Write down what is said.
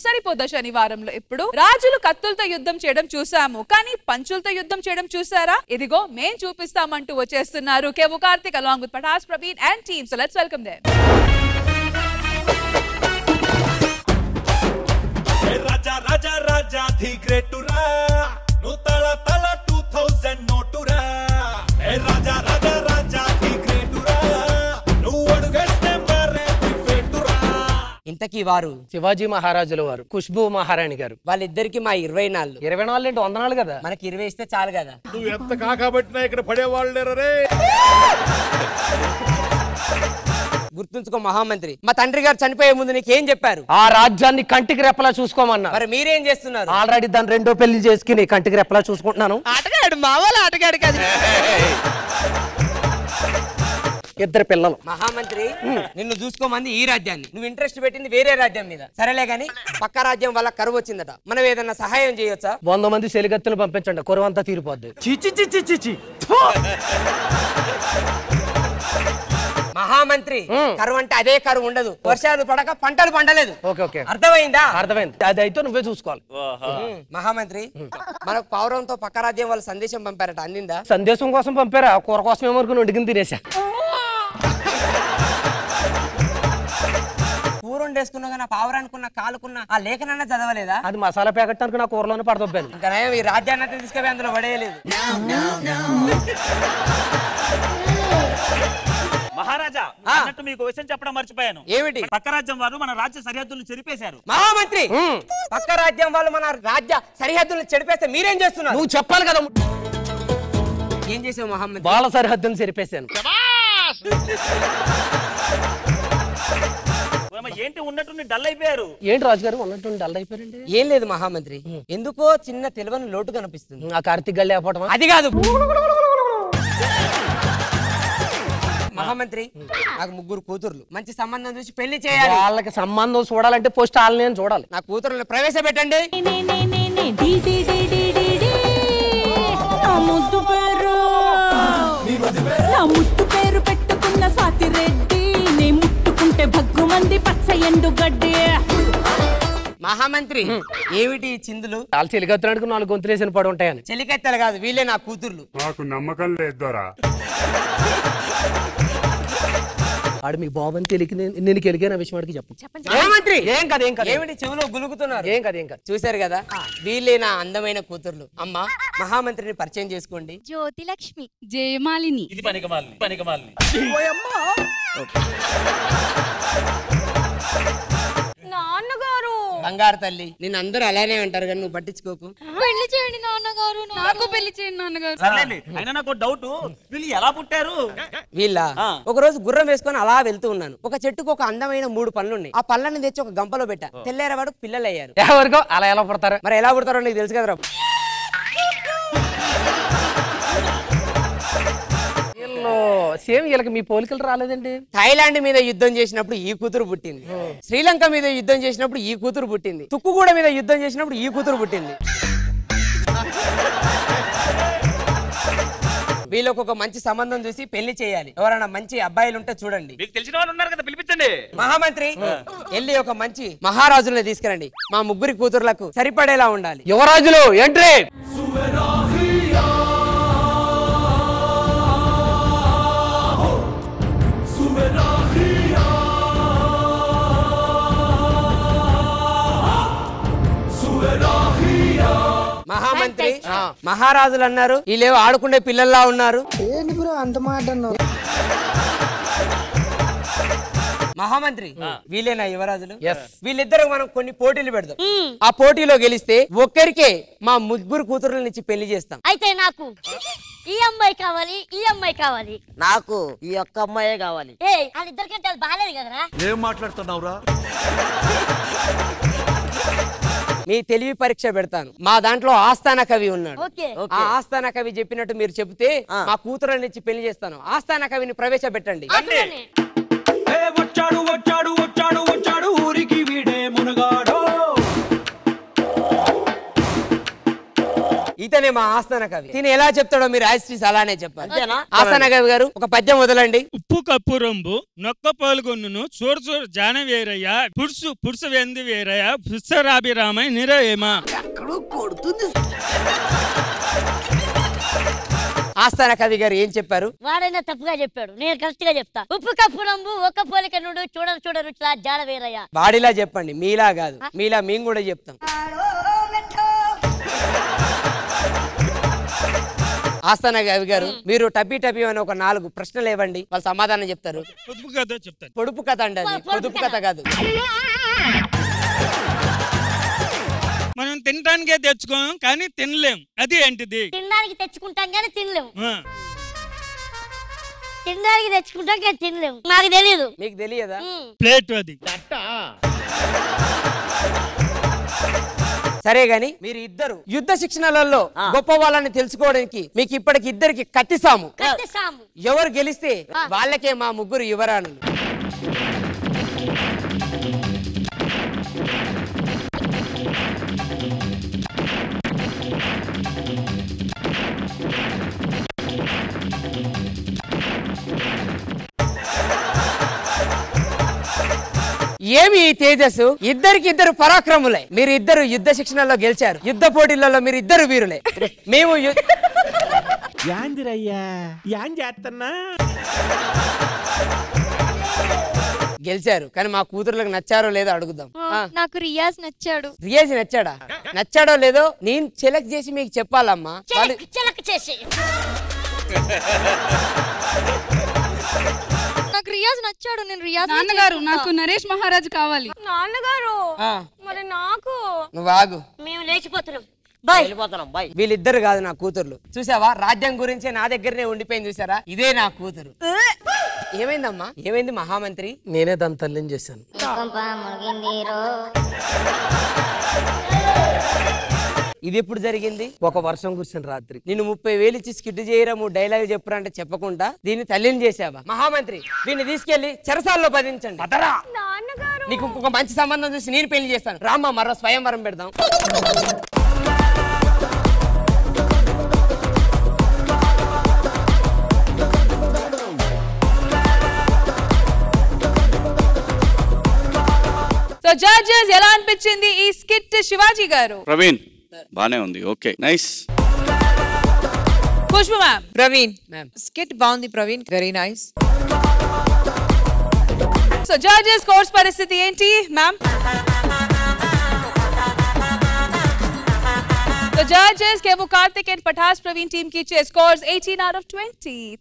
సరిపోదా శనివారంలో ఇప్పుడు రాజులు కత్తులతో యుద్ధం చేయడం చూసాము, కానీ పంచులతో యుద్ధం చేయడం చూసారా? ఇదిగో మేం చూపిస్తామంటూ వచ్చేస్తున్నారు కేవు Karthik along with Patas, Praveen and team. So let's welcome them. Raja Raja Raja the great ra nu tala tala 2000 note ra hey Raja Raja Raja the great ra nu adugeste mare the fate ra ఇంతకీ వారు శివాజీ మహారాజుల వారు, ఖుష్బూ మహారాణి గారు. వాళ్ళిద్దరికి మా 20 నాళ్ళు. 20 నాళ్ళు అంటే 100 నాళ్ళు కదా, మనకి 20 ఇస్తే చాలు కదా. నువ్వు ఎంత కాకబట్టినా ఇక్కడ పడేవాళ్ళు రే. గుర్తుంచుకో మహామంత్రి, మా తండ్రి గారు చనిపోయే ముందు నీకేం చెప్పారు? ఆ రాజ్యాన్ని కంటికి రెప్పలా చూసుకోమన్నా. మరి మీరేం చేస్తున్నారు? ఆల్రెడీ దాన్ని 2వ పెళ్లి చేసుకుని కంటికి రెప్పలా చూసుకుంటున్నాను. ఆటగాడు మావాళ్ళు ఆటగాడు కాదు. ఇద్దరు పిల్లలు. మహామంత్రి, నిన్ను చూసుకోమంది ఈ రాజ్యాన్ని, నువ్వు ఇంట్రెస్ట్ పెట్టింది వేరే రాజ్యం మీద. సరేలే గాని పక్క రాజ్యం వల్ల కరువు వచ్చిందట, మనం ఏదన్నా సహాయం చేయొచ్చా? 100 మంది చెలిగత్తులు పంపించండి, కొరవంతా తీరిపోద్ది. మహామంత్రి, కరువు అంటే అదే కరువు ఉండదు, వర్షాలు పడక పంటలు పండలేదు. అర్థమైందా? అర్థమైంది. అది అయితే నువ్వే చూసుకోవాలి. మహామంత్రి, మనకు పౌరంతో పక్క రాజ్యం వాళ్ళు సందేశం పంపారట, అందిందా? సందేశం కోసం పంపారా? కూర కోసం ఏమనుకుని వండుకుని తినేసా. కూర వండేసుకున్నా కానీ పావురానుకున్న కాలుకున్న ఆ లేఖనన్నా చదవలేదా? అది మసాలా ప్యాకెట్ అనుకుని నా కూరలోనే పడదొబ్బాను. ఇంకా నయం ఈ రాజ్యాన్ని తీసుకుపోయి అందులో పడేయలేదు. మహారాజా, అన్నట్టు మీకు విషయం చెప్పడం మర్చిపోయాను. ఏమిటి? పక్క రాజ్యం వారు మన రాజ్య సరిహద్దులను చెరిపేశారు. మహామంత్రి, పక్క రాజ్యం వాళ్ళు మన రాజ్య సరిహద్దులను చెరిపేస్తే మీరేం చేస్తున్నారు? నువ్వు చెప్పాలి కదా. ఏం చేసావు మహామంత్రి? వాళ్ళ సరిహద్దును చెరిపేశాను. ఏంటి ఉన్నట్టు డల్ అయిపోయారు? ఏంటి రాజుగారు ఉన్నట్టు డల్ అయిపోయారండి? ఏం లేదు మహామంత్రి, ఎందుకో చిన్న తెలివని లోటు కనిపిస్తుంది. ఆ కార్తీక్ గళ్ళ లేకపోవడం అది కాదు మహామంత్రి, నాకు 3 కూతుర్లు, మంచి సంబంధం చూసి పెళ్లి చేయాలి. వాళ్ళకి సంబంధం చూడాలంటే పోస్ట్ వాళ్ళని చూడాలి. నా కూతుర్లను ప్రవేశపెట్టండి. ముట్టు పేరు పెట్టుకున్న స్వాతి రెడ్డి, నీ ముట్టుకుంటే భగ్గుమంది పచ్చ ఎండు గడ్డి. మహామంత్రి, ఏమిటి చిందులు? వాళ్ళు చెలికత్తులకు 4 గొంతులేసిన పడి ఉంటాయని. చెలికత్తెలు కాదు, వీళ్ళే నా కూతుర్లు. నాకు నమ్మకం లేదు. ఆడు మీ బాబు అని తెలికి నేను కెలిగిన విషయం వాడికి చెప్పు. మహామంత్రి, ఏం కదా ఏం కదా ఏమిటి చెవులో గులుగుతున్నారు? ఏం కదా ఏం కదా. చూశారు కదా, వీళ్ళే నా అందమైన కూతుర్లు. అమ్మా, మహామంత్రిని పరిచయం చేసుకోండి. జ్యోతి లక్ష్మి, జయమాలిని. ఇది పనికిమాలిని. నాన్నగారు, బంగారు తల్లి, నిన్ను అందరూ అలానే అంటారు కానీ నువ్వు పట్టించుకోకు. పెళ్లి చేయండి నాన్నగారు, నాకు పెళ్లి చేయండి నాన్నగారు. అయినా నాకు డౌట్, వీళ్ళు ఎలా పుట్టారు? వీళ్ళ ఒక రోజు గుర్రం వేసుకొని అలా వెళ్తూ ఉన్నాను. ఒక చెట్టుకు ఒక అందమైన 3 పళ్ళు ఉన్నాయి. ఆ పళ్ళని తెచ్చి ఒక గంపలో పెట్టా. తెల్లేరవాడు పిల్లలు అయ్యారు. ఎవరికో అలా ఎలా పుడతారు? మరి ఎలా పుడతారో నీకు తెలుసు కదరా. సేమ్ వీళ్ళకి మీ పోలికలు రాలేదండి. థాయిలాండ్ మీద యుద్ధం చేసినప్పుడు ఈ కూతురు పుట్టింది, శ్రీలంక మీద యుద్ధం చేసినప్పుడు ఈ కూతురు పుట్టింది, తుక్కుగూడ మీద యుద్ధం చేసినప్పుడు ఈ కూతురు పుట్టింది. వీళ్ళకు ఒక మంచి సంబంధం చూసి పెళ్లి చేయాలి. ఎవరైనా మంచి అబ్బాయిలు ఉంటే చూడండి. మీకు తెలిసిన వాళ్ళు ఉన్నారు కదా, పిలిపించండి. మహామంత్రి, వెళ్ళి ఒక మంచి మహారాజులను తీసుకురండి. మా 3 కూతుర్లకు సరిపడేలా ఉండాలి. యువరాజులు ఎంట్రీ. మహామంత్రి, మహారాజులు అన్నారు, వీళ్ళేవో ఆడుకునే పిల్లల్లా ఉన్నారు. మహామంత్రి, వీళ్ళేనా యువరాజులు? వీళ్ళిద్దరు మనం కొన్ని పోటీలు పెడదాం. ఆ పోటీలో గెలిస్తే ఒక్కరికే మా 3 కూతుర్లనిచ్చి పెళ్లి చేస్తాం. అయితే నాకు ఈ అమ్మాయి కావాలి, ఈ అమ్మాయి కావాలి. నాకు ఈ ఒక్క అమ్మాయే కావాలి. వాళ్ళిద్దరికంటే అది బాగాలేదు కదరా. ఏం మాట్లాడుతున్నావురా? మీ తెలివి పరీక్ష పెడతాను. మా దాంట్లో ఆస్థాన కవి ఉన్నాడు. ఆ ఆస్థాన కవి చెప్పినట్టు మీరు చెబితే మా కూతురునిచ్చి పెళ్లి చేస్తాను. ఆస్థాన కవిని ప్రవేశపెట్టండి. వచ్చాడు వచ్చాడు ఊరికి వీడే మునగాడో. ఇతనే మా ఆస్థాన కవి. తిని ఎలా చెప్తాడో మీరు యాస్ట్రీస్ అలానే చెప్పాలి. ఆస్థాన కవి గారు ఒక పద్యం వదలండి. ఉప్పు కప్పు రొంబు నొక్క పాల్గొన్నును చూడు చూడు జాన వేరయ్యా పురుషు పురుష వెంది వేరయ్యా పుష్సరాభిరామై నిరయేమా. ఆస్థాన కవి గారు ఏం చెప్పారు? వాడైనా తప్పుగా చెప్పాడు, నేను కరెక్ట్ గా చెప్తా. ఉప్పు కప్పు రంబు ఒక్క పోలిక నుండు చూడరు చూడరు జాడ వేరయ్యా. వాడిలా చెప్పండి, మీలా కాదు. మీలా మేము కూడా చెప్తాం. ఆస్థాన కవి గారు మీరు టపీ టపీ అని ఒక 4 ప్రశ్నలు ఇవ్వండి, వాళ్ళు సమాధానం చెప్తారు. పొదుపు కథ చెప్తాను. పొడుపు కథ అండి, అది పొదుపు కథ కాదు. మనం తినడానికే తెచ్చుకోం కానీ తినలేం, అది ఏంటిది? తినడానికి తెచ్చుకుంటాం కానీ తినలేము. తినడానికి తెచ్చుకుంటాం కానీ తినలేము. నాకు తెలియదు. మీకు తెలియదా? ప్లేట్ అది. సరే గాని మీరు ఇద్దరు యుద్ధ శిక్షణలలో గొప్ప వాళ్ళని తెలుసుకోవడానికి మీకు ఇప్పటికి ఇద్దరికి కత్తిసాము. ఎవరు గెలిస్తే వాళ్ళకే మా ముగ్గురు యువరాణులు. ఏమి ఈ తేజస్సు? ఇద్దరు పరాక్రములే. మీరు ఇద్దరు యుద్ధ శిక్షణలో గెలిచారు. యుద్ధ పోటీలలో మీరు ఇద్దరు వీరులే. మేము గెలిచారు కానీ మా కూతురులకు నచ్చారో లేదో అడుగుదాం. నాకు రియాజ్ నచ్చాడు. రియాజ్ నచ్చాడా? నచ్చాడో లేదో నేను సెలెక్ట్ చేసి మీకు చెప్పాలమ్మా. నాకు రియాజ్ నచ్చాడు. నేను రియాజ్. నాన్నగారు నాకు నరేష్ మహారాజ్ కావాలి. నాన్నగారు మరి నాకు. నువ్వు ఆగు, మేము లేచిపోతున్నాం. వీళ్ళిద్దరు కాదు నా కూతుర్లు. చూసావా, రాజ్యం గురించి నా దగ్గరనే ఉండిపోయింది. చూసారా, ఇదే నా కూతురు. ఏమైందమ్మా? ఏమైంది మహామంత్రి? నేనే దాని తల్లిని చేశాను. ఇది ఎప్పుడు జరిగింది? ఒక వర్షం కురిసిన రాత్రి. నిన్ను 30,000 ఇచ్చి స్కిట్ చేయరా, 3 డైలాగ్ చెప్పురా అంటే చెప్పకుండా దీన్ని తల్లిని చేసావా? మహామంత్రి దీన్ని తీసుకెళ్లి చెరసాల్లో బంధించండి. నీకు ఇంకొక మంచి సంబంధం చూసి నేను పెళ్లి చేస్తాను. రామ్మ మరో స్వయంవరం పెడదాం. సో జడ్జెస్ ఎలా అనిపించింది ఈ స్కిట్ శివాజీ గారు? ప్రవీణ్ బానే ఉంది. Okay, nice. Khushbu ma'am. Praveen skit బాగుంది. Praveen very nice. So judges scores పరిస్థితి ఏంటి ma'am? So judges, Kevu Karthik and Pathas Praveen team ki scores 18 out of 20.